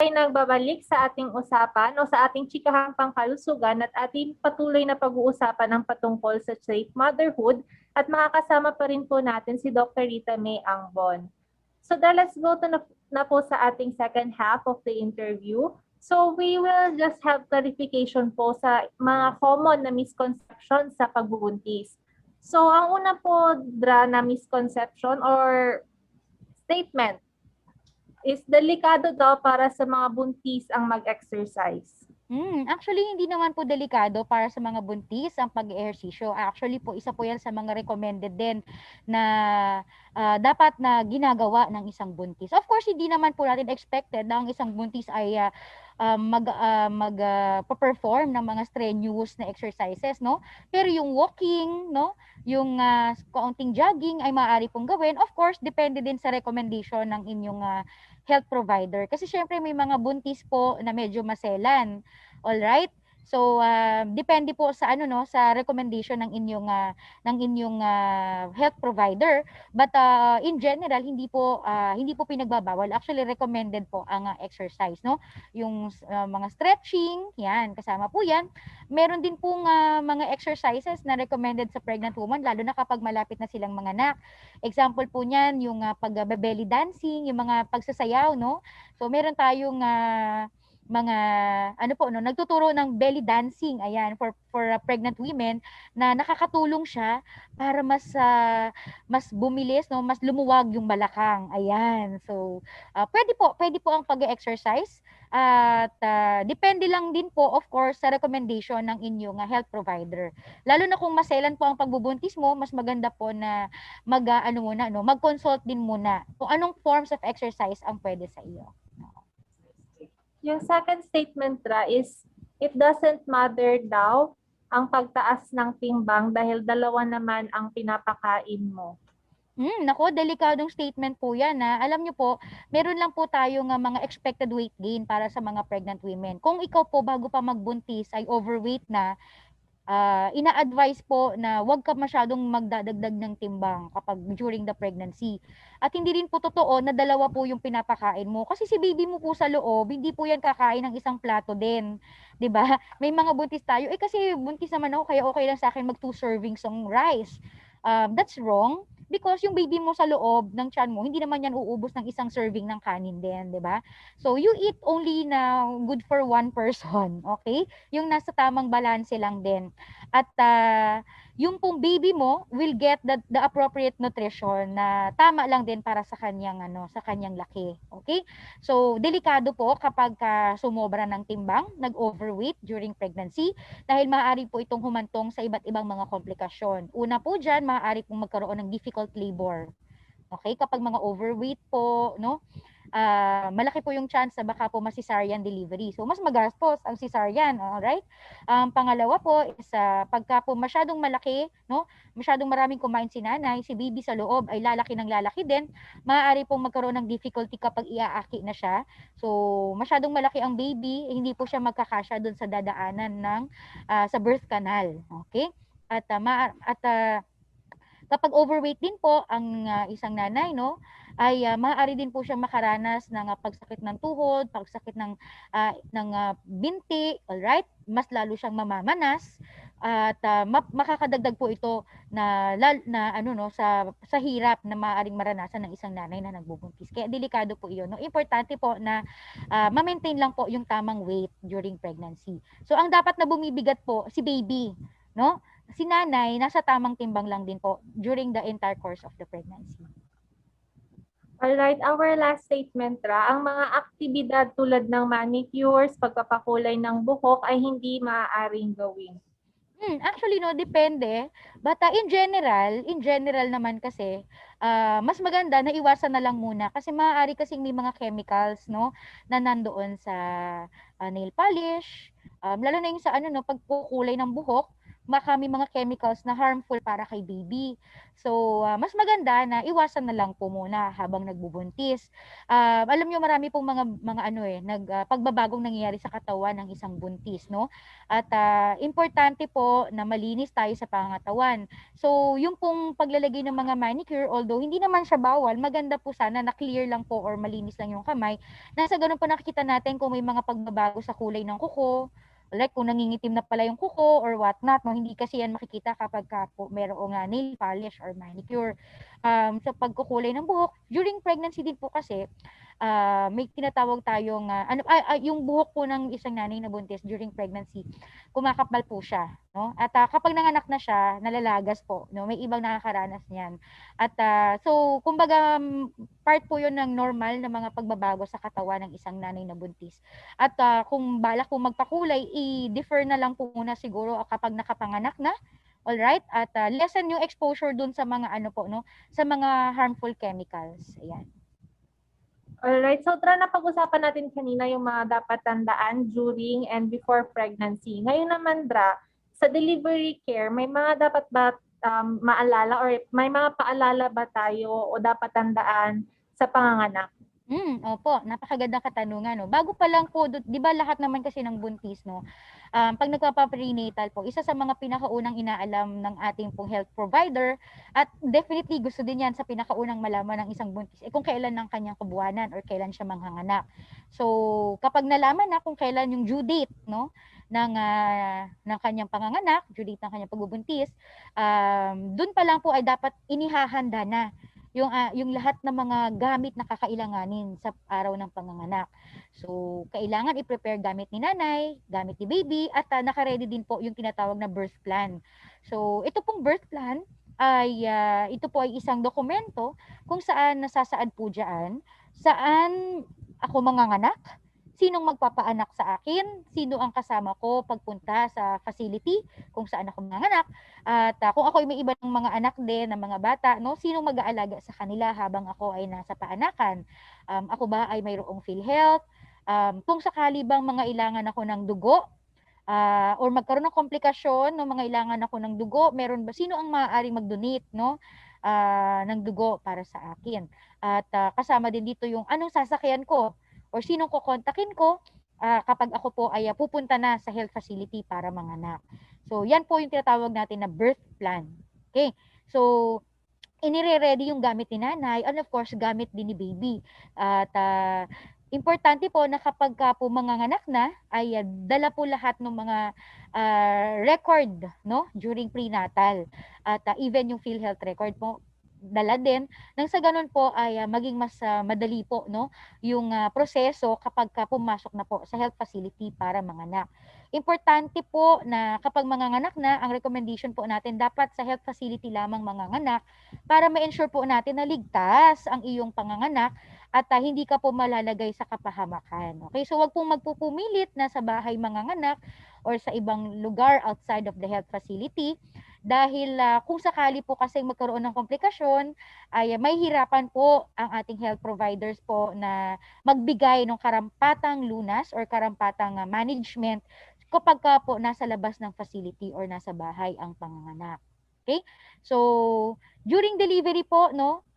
ay nagbabalik sa ating usapan o sa ating chikahang pangkalusugan at ating patuloy na pag-uusapan ng patungkol sa safe motherhood at makakasama pa rin po natin si Dr. Rita May Angbon. So let's go to na po sa ating second half of the interview. So we will just have clarification po sa mga common na misconception sa pagbubuntis. So ang una po, Dra, na misconception or statement is delikado daw para sa mga buntis ang mag-exercise. Actually, hindi naman po delikado para sa mga buntis ang pag-ehersisyo. Actually po, isa po yan sa mga recommended din na dapat na ginagawa ng isang buntis. Of course, hindi naman po natin expected na ang isang buntis ay perform ng mga strenuous na exercises, no? Pero yung walking, no? Yung kaunting jogging ay maaari pong gawin. Of course, depende din sa recommendation ng inyong health provider. Kasi syempre may mga buntis po na medyo maselan. All right? So depende po sa sa recommendation ng inyong health provider, but in general hindi po pinagbabawal. Actually recommended po ang exercise, no? Yung mga stretching, yan, kasama po yan. Meron din pong mga exercises na recommended sa pregnant woman lalo na kapag malapit na silang manganak. Example po niyan yung pag-belly dancing, yung mga pagsasayaw, no? So meron tayong mga nagtuturo ng belly dancing, ayan, for pregnant women na nakakatulong siya para mas bumilis, no, mas lumuwag yung balakang. Ayan. So pwede po ang pag-exercise at depende lang din po of course sa recommendation ng inyong health provider. Lalo na kung maselan po ang pagbubuntis mo, mas maganda po na mag-consult din muna kung anong forms of exercise ang pwede sa iyo. Yung second statement, Ra, is it doesn't matter daw ang pagtaas ng timbang dahil dalawa naman ang pinapakain mo. Nako, delikadong statement po yan. Alam nyo po, meron lang po tayong mga expected weight gain para sa mga pregnant women. Kung ikaw po bago pa magbuntis ay overweight na, ina-advise po na huwag ka masyadong magdadagdag ng timbang kapag during the pregnancy. At hindi rin po totoo na dalawa po yung pinapakain mo. Kasi si baby mo po sa loob, hindi po yan kakain ng isang plato din. 'Di ba? May mga buntis tayo, kasi buntis naman ako, kaya okay lang sa akin mag 2 servings ng rice. That's wrong. Because yung baby mo sa loob ng tiyan mo, hindi naman yan uubos ng isang serving ng kanin din, 'di ba? So you eat only na good for one person, okay? Yung nasa tamang balanse lang din. At yung pong baby mo will get the appropriate nutrition na tama lang din para sa kanyang sa kanyang laki. Okay? So delikado po kapag sumobra ng timbang, nag-overweight during pregnancy dahil maaari po itong humantong sa iba't ibang mga komplikasyon. Una po diyan, maaari pong magkaroon ng difficult labor. Okay? Kapag mga overweight po, no? Malaki po yung chance na baka po cesarean delivery. So, mas magastos ang cesarean, alright? Pangalawa po is pagka po masyadong malaki, no? Masyadong maraming kumain si nanay, si baby sa loob ay lalaki ng lalaki din, maaari pong magkaroon ng difficulty kapag iaaki na siya. So, masyadong malaki ang baby, hindi po siya magkakasya doon sa dadaanan ng sa birth canal. Okay? At kapag overweight din po ang isang nanay, no, ay maaari din po siyang makaranas ng pagsakit ng tuhod, pagsakit ng binti, all right? Mas lalo siyang mamamanas at makakadagdag po ito na sa hirap na maaaring maranasan ng isang nanay na nagbubuntis. Kaya delikado po 'yon, no? Importante po na ma-maintain lang po yung tamang weight during pregnancy. So ang dapat na bumibigat po si baby, no? Si nanay, nasa tamang timbang lang din po during the entire course of the pregnancy. Alright, our last statement, Ra, ang mga aktibidad tulad ng manicures, pagpapakulay ng buhok ay hindi maaaring gawin. Actually, no, depende. But in general naman kasi, mas maganda na iwasan na lang muna kasi maaari kasing may mga chemicals, no, na nandoon sa nail polish, lalo na yung sa pagkukulay ng buhok. may mga chemicals na harmful para kay baby. So, mas maganda na iwasan na lang po muna habang nagbubuntis. Alam niyo marami pong mga ano pagbabagong nangyayari sa katawan ng isang buntis, no? At importante po na malinis tayo sa pangangatawan. So, yung pong paglalagay ng mga manicure, although hindi naman siya bawal, maganda po sana na clear lang po or malinis lang yung kamay. Nasa ganun po nakikita natin kung may mga pagbabago sa kulay ng kuko, like kung nangingitim na pala yung kuko or what not, no? Hindi kasi yan makikita kapag po merong nail polish or manicure. Sa pagkukulay ng buhok, during pregnancy din po kasi, may tinatawag tayong yung buhok po ng isang nanay na buntis during pregnancy, kumakapal po siya, no? At kapag nanganak na siya, nalalagas po, no? May ibang nakakaranas niyan. At so kumbaga part po 'yon ng normal na mga pagbabago sa katawan ng isang nanay na buntis. At kung balak po magpakulay, i-defer na lang po muna siguro kapag nakapanganak na. Alright? At lessen yung exposure dun sa mga ano po, no? Sa mga harmful chemicals. Ayan. Alright, so tara na pag-usapan natin kanina yung mga dapat tandaan during and before pregnancy. Ngayon naman, Dra, sa delivery care, may mga dapat ba maalala or may mga paalala ba tayo o dapat tandaan sa panganganak? Opo, napakagandang katanungan, no. Bago pa lang po, 'di ba lahat naman kasi ng buntis, no, pag nagpapa-prenatal po, isa sa mga pinakaunang inaalam ng ating pong health provider at definitely gusto din 'yan sa pinakaunang malaman ng isang buntis, kung kailan ang kanyang kabuwanan or kailan siya manghanganak. So, kapag nalaman na kung kailan yung due date, no, ng kanyang panganganak, due date ng kanyang pagbubuntis, dun pa lang po ay dapat inihahanda na yung lahat ng mga gamit na kakailanganin sa araw ng panganganak. So, kailangan i-prepare gamit ni nanay, gamit ni baby, at naka-ready din po yung tinatawag na birth plan. So, ito pong birth plan ay ito po ay isang dokumento kung saan nasasaad po diyan saan ako manganganak, sinong magpapaanak sa akin, sino ang kasama ko pagpunta sa facility kung saan ako manganganak, at kung ako ay may iba ng mga anak din, ng mga bata, no, sino mag-aalaga sa kanila habang ako ay nasa paanakan. Ako ba ay mayroong PhilHealth? Kung sakali bang mga ilangan ako ng dugo, or magkaroon ng komplikasyon, no, mga ilangan ako ng dugo, meron ba, sino ang maaaring mag-donate, no, ng dugo para sa akin. At kasama din dito yung anong sasakyan ko or sinong kokontakin ko kapag ako po ay pupunta na sa health facility para manganak. So, yan po yung tinatawag natin na birth plan. Okay? So, inire-ready yung gamit ni nanay and of course, gamit din ni baby. At importante po na kapag po manganganak na, ay dala po lahat ng mga record, no, during prenatal. At even yung PhilHealth record po, dala din nang sa ganun po ay maging mas madali po, no, yung proseso kapag pumasok na po sa health facility para manganak. Importante po na kapag manganganak na, ang recommendation po natin dapat sa health facility lamang manganganak para ma-ensure po natin na ligtas ang iyong panganganak at hindi ka po malalagay sa kapahamakan. Okay, so wag pong magpupumilit na sa bahay manganganak or sa ibang lugar outside of the health facility. Dahil kung sakali po kasi magkaroon ng komplikasyon, ay may hirapan po ang ating health providers po na magbigay ng karampatang lunas or karampatang management kapag po nasa labas ng facility or nasa bahay ang panganganak. Okay? So, during delivery po, no,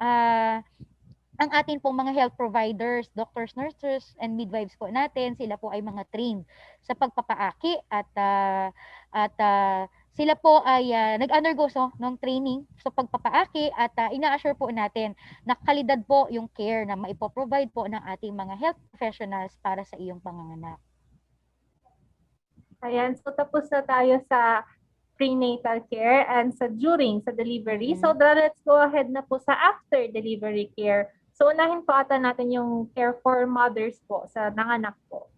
ang atin pong mga health providers, doctors, nurses, and midwives po natin, sila po ay mga trained sa pagpapaaki at sila po ay nag-undergo ng training sa pagpapaaki at ina-assure po natin na kalidad po yung care na maipo-provide po ng ating mga health professionals para sa iyong panganganak. Ayan, so tapos na tayo sa prenatal care and sa during, sa delivery. So let's go ahead na po sa after delivery care. So unahin po ata natin yung care for mothers po sa nanganak po.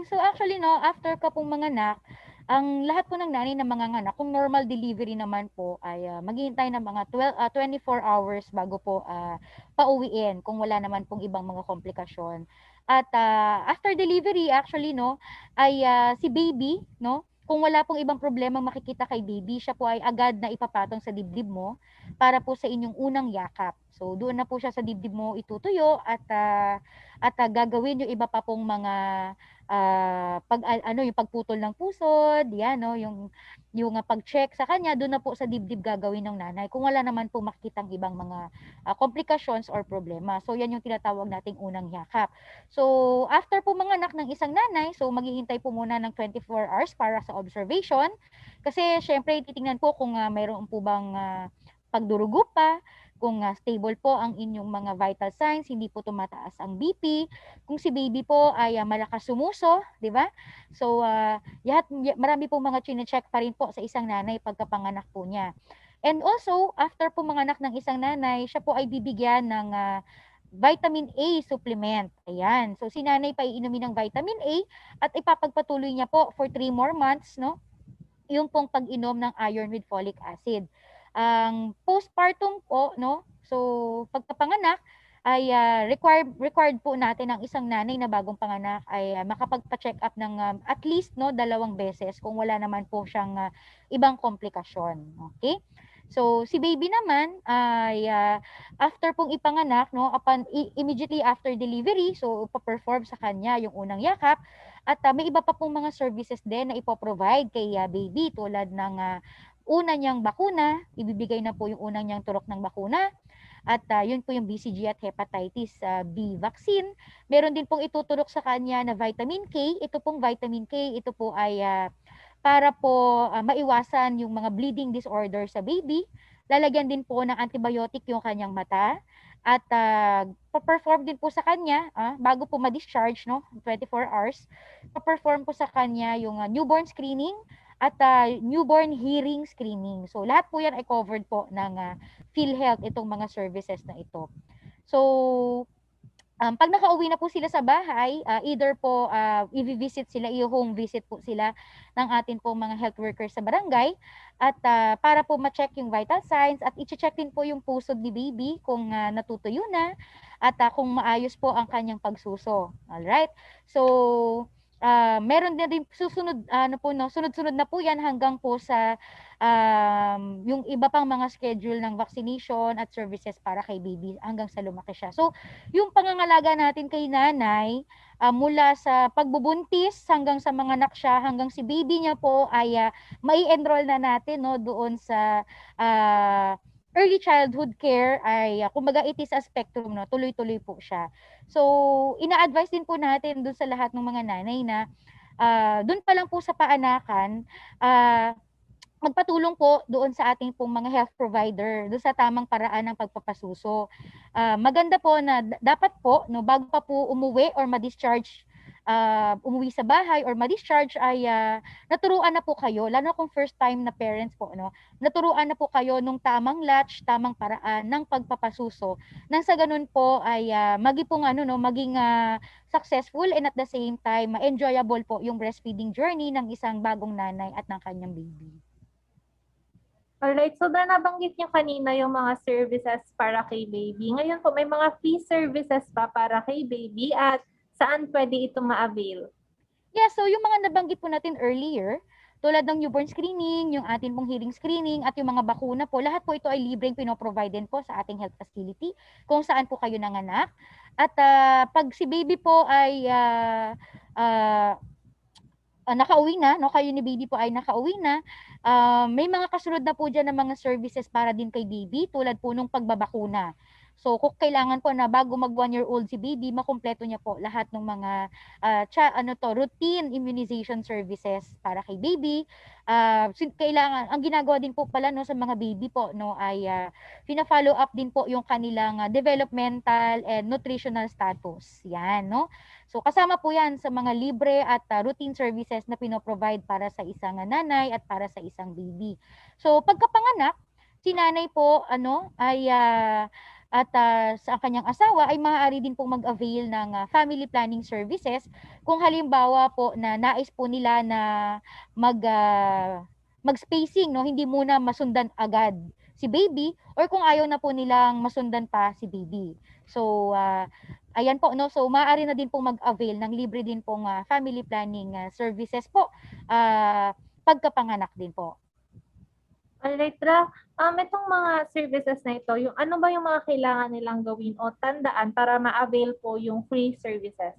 So actually, no, after ka pong manganak, ang lahat po ng nanay na manganganak, kung normal delivery naman po, ay maghihintay ng mga 24 hours bago po pauwiin kung wala naman pong ibang mga komplikasyon. At after delivery, actually, no, ay si baby, no, kung wala pong ibang problema makikita kay baby, siya po ay agad na ipapatong sa dibdib mo para po sa inyong unang yakap. So, doon na po siya sa dibdib mo itutuyo at gagawin yung iba pa pong mga yung pagputol ng pusod, yan, no, yung pag-check sa kanya, doon na po sa dibdib gagawin ng nanay kung wala naman po makitang ibang mga complications or problema. So yan yung tinatawag nating unang yakap. So after po manganak ng isang nanay, so maghihintay po muna ng 24 hours para sa observation kasi syempre titingnan po kung mayroon po bang pagdurugo pa, kung stable po ang inyong mga vital signs, hindi po tumataas ang BP, kung si baby po ay malakas sumuso, di ba? So, marami po mga chine-check pa rin po sa isang nanay pagkapanganak po niya. And also, after po manganak ng isang nanay, siya po ay bibigyan ng vitamin A supplement. Ayan. So, si nanay pa iinumin ng vitamin A at ipapagpatuloy niya po for 3 more months, no? Yung pong pag-inom ng iron with folic acid. Ang postpartum po, no? So, pagkapanganak ay required po natin ang isang nanay na bagong panganak ay makapagpa-check up ng at least 2 beses kung wala naman po siyang ibang komplikasyon. Okay? So, si baby naman ay after pong ipanganak, no, immediately after delivery, so ipo-perform sa kanya yung unang yakap at may iba pa pong mga services din na ipo-provide kay baby tulad ng una niyang bakuna, ibibigay na po yung unang niyang turok ng bakuna at yun po yung BCG at hepatitis B vaccine. Meron din pong ituturok sa kanya na vitamin K. Ito pong vitamin K, ito po ay para po maiwasan yung mga bleeding disorder sa baby. Lalagyan din po ng antibiotic yung kanyang mata at pa-perform din po sa kanya bago po ma-discharge, no, 24 hours. Pa-perform po sa kanya yung newborn screening at newborn hearing screening. So lahat po yan ay covered po ng PhilHealth itong mga services na ito. So pag nakauwi na po sila sa bahay, either po i-visit sila, i-home visit po sila ng atin po mga health workers sa barangay at para po ma-check yung vital signs at i-check din po yung pusod ni baby kung natutuyo na at kung maayos po ang kanyang pagsuso. Alright? So, meron na din susunod, sunod-sunod na po yan hanggang po sa yung iba pang mga schedule ng vaccination at services para kay baby hanggang sa lumaki siya. So, yung pangangalaga natin kay nanay, mula sa pagbubuntis hanggang sa mga anak siya, hanggang si baby niya po ay mai-enroll na natin, no, doon sa early childhood care ay kumbaga it is a spectrum, no, tuloy-tuloy po siya. So, ina-advise din po natin doon sa lahat ng mga nanay na doon pa lang po sa paanakan, magpatulong po doon sa ating pong mga health provider doon sa tamang paraan ng pagpapasuso. Maganda po na dapat po, no, bago pa po umuwi or ma-discharge, umuwi sa bahay or ma-discharge ay naturuan na po kayo, lalo kung first time na parents po, no, naturuan na po kayo nung tamang latch, tamang paraan ng pagpapasuso nang sa ganun po ay maging successful and at the same time enjoyable po yung breastfeeding journey ng isang bagong nanay at ng kanyang baby. Alright, so nabanggit niyo kanina yung mga services para kay baby. Ngayon po, may mga free services pa para kay baby at saan pwede ito ma-avail? Yeah, so yung mga nabanggit po natin earlier, tulad ng newborn screening, yung atin pong hearing screening, at yung mga bakuna po, lahat po ito ay libreng pinoprovide din po sa ating health facility kung saan po kayo nanganak. At pag si baby po ay nakauwi na, no, kayo ni baby po ay nakauwi na, may mga kasunod na po dyan ng mga services para din kay baby tulad po nung pagbabakuna. So, kung kailangan po na bago mag 1-year-old si baby, makumpleto niya po lahat ng mga routine immunization services para kay baby. Kailangan, ang ginagawa din po pala, no, sa mga baby po, no, ay pina-follow up din po yung kanilang developmental and nutritional status. Yan, no? So kasama po yan sa mga libre at routine services na pinoprovide para sa isang nanay at para sa isang baby. So pagkapanganak, si nanay po ay sa kanyang asawa ay maaari din pong mag-avail ng family planning services kung halimbawa po na nais po nila na mag-spacing, no, hindi muna masundan agad si baby or kung ayaw na po nilang masundan pa si baby. So ayan po, no, so maaari na din pong mag-avail ng libre din pong family planning services po pagkapanganak din po. Alright, Ra. Itong mga services na ito, yung ano ba yung mga kailangan nilang gawin o tandaan para ma-avail po yung free services?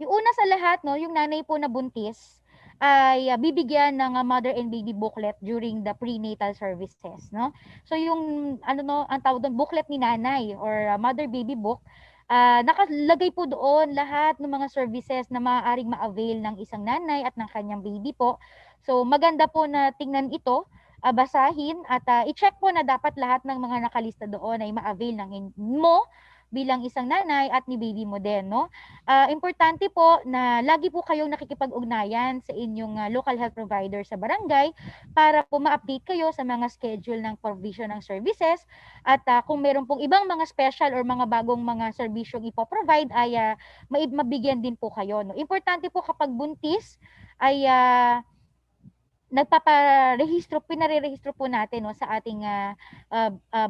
Yung una sa lahat, no, yung nanay po na buntis ay bibigyan ng mother and baby booklet during the prenatal services, no? So yung ano no, ang tawag doon booklet ni nanay or mother baby book, nakalagay po doon lahat ng mga services na maaaring ma-avail ng isang nanay at ng kanyang baby po. So maganda po na tingnan ito, basahin at i-check po na dapat lahat ng mga nakalista doon ay ma-avail ng mo bilang isang nanay at ni baby mo din, no? Importante po na lagi po kayong nakikipag-ugnayan sa inyong local health provider sa barangay para po ma-update kayo sa mga schedule ng provision ng services at kung meron pong ibang mga special or mga bagong mga serbisyong ipo-provide ay mabigyan din po kayo, no? Importante po kapag buntis ay pinarerehistro po natin, no, sa ating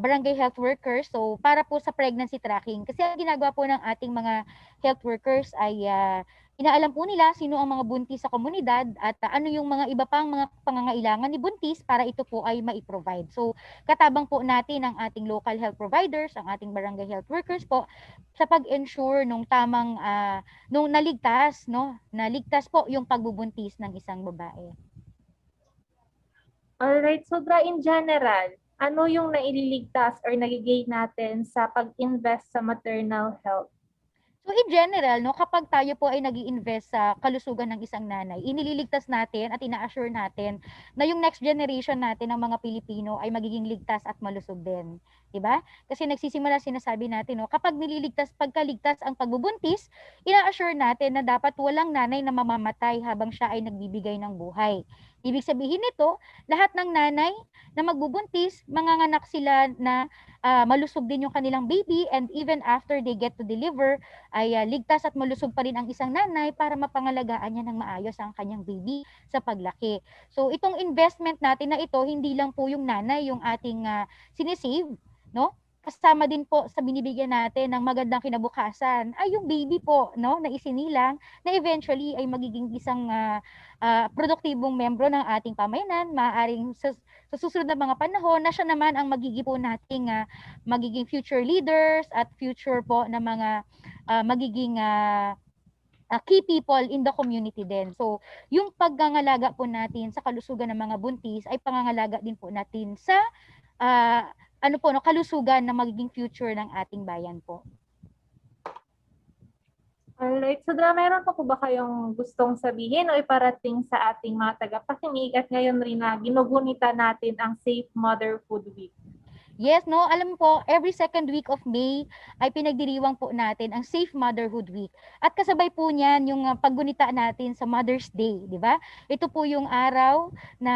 barangay health workers. So para po sa pregnancy tracking, kasi ang ginagawa po ng ating mga health workers ay inaalam po nila sino ang mga buntis sa komunidad at ano yung mga iba pang mga pangangailangan ni buntis para ito po ay mai-provide. So katabang po natin ang ating local health providers, ang ating barangay health workers po sa pag-ensure nung tamang nung naligtas, no, naligtas po yung pagbubuntis ng isang babae. Alright, so in general, ano yung naililigtas or nagigay natin sa pag-invest sa maternal health? So in general, no, kapag tayo po ay nag-i-invest sa kalusugan ng isang nanay, inililigtas natin at ina-assure natin na yung next generation natin ng mga Pilipino ay magiging ligtas at malusog din. 'Di ba? Kasi nagsisimula sinasabi natin, no, kapag pagkaligtas ang pagbubuntis, ina-assure natin na dapat walang nanay na mamamatay habang siya ay nagbibigay ng buhay. Ibig sabihin nito, lahat ng nanay na magbubuntis, manganganak sila na malusog din yung kanilang baby, and even after they get to deliver, ay ligtas at malusog pa rin ang isang nanay para mapangalagaan niya ng maayos ang kanyang baby sa paglaki. So itong investment natin na ito, hindi lang po yung nanay yung ating sinisave, no? Kasama din po sa binibigyan natin ng magandang kinabukasan ay yung baby po, no, na isinilang na eventually ay magiging isang produktibong membro ng ating pamayanan, maaaring sa susunod na mga panahon na siya naman ang magiging po nating magiging future leaders at future po na mga magiging key people in the community din. So, yung pagngangalaga po natin sa kalusugan ng mga buntis ay pangangalaga din po natin sa kalusugan ng magiging future ng ating bayan po. Alright, so meron pa po ba kayong gustong sabihin o iparating sa ating mga tagapakinig at ngayon rin na ginugunita natin ang Safe Motherhood Week? Yes, no, alam mo po, every second week of May ay pinagdiriwang po natin ang Safe Motherhood Week. At kasabay po niyan yung paggunita natin sa Mother's Day, di ba? Ito po yung araw na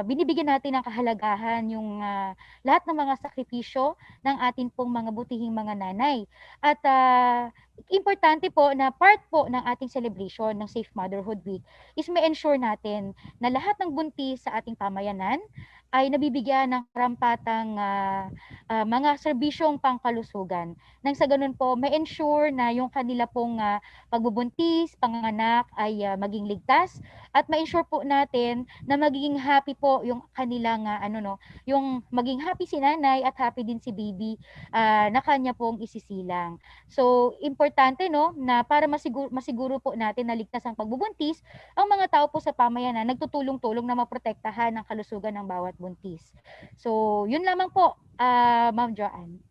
binibigyan natin ng kahalagahan yung lahat ng mga sakripisyo ng atin pong mga butihing mga nanay. At importante po na part po ng ating celebration ng Safe Motherhood Week is ma-ensure natin na lahat ng buntis sa ating pamayanan ay nabibigyan ng karampatang mga serbisyong pangkalusugan. Nang sa ganun po, ma-ensure na yung kanila pong pagbubuntis, panganganak ay maging ligtas at ma-ensure po natin na magiging happy po yung kanilang yung maging happy si nanay at happy din si baby na kanya pong isisilang. So, importante, no, na para masiguro po natin na ligtas ang pagbubuntis, ang mga tao po sa pamayanan nagtutulong-tulong na maprotektahan ang kalusugan ng bawat buntis. So, yun lamang po, Ma'am Joanne.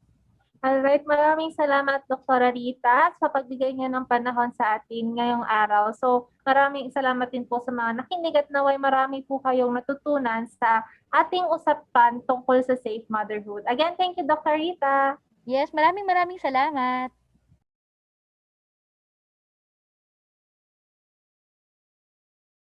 Alright, maraming salamat Dr. Rita sa pagbigay niyo ng panahon sa atin ngayong araw. So, maraming salamat din po sa mga nakinig at naway marami po kayong natutunan sa ating usapan tungkol sa safe motherhood. Again, thank you Dr. Rita. Yes, maraming salamat.